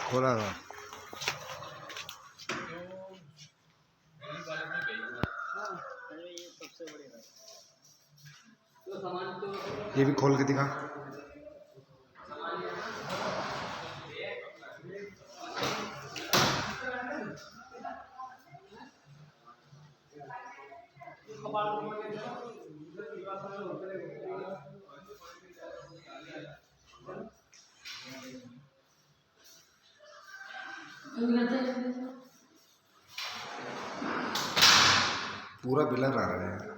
खोला था ये भी खोल के दिखा। पूरा बिलर आ रहा है।